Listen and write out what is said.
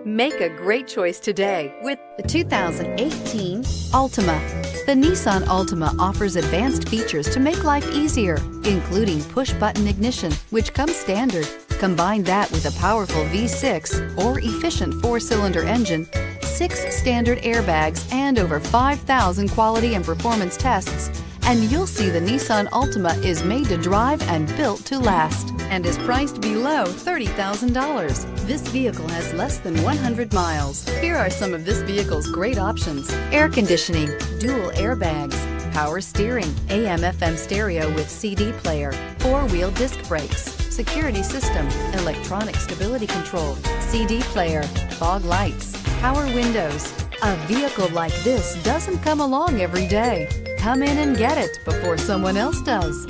Make a great choice today with The 2018 Altima. The Nissan Altima offers advanced features to make life easier, including push-button ignition, which comes standard. Combine that with a powerful V6 or efficient 4-cylinder engine, 6 standard airbags, and over 5,000 quality and performance tests, and you'll see the Nissan Altima is made to drive and built to last, and is priced below $30,000. This vehicle has less than 100 miles. Here are some of this vehicle's great options: air conditioning, dual airbags, power steering, AM/FM stereo with CD player, 4-wheel disc brakes, security system, electronic stability control, CD player, fog lights, power windows. A vehicle like this doesn't come along every day. Come in and get it before someone else does.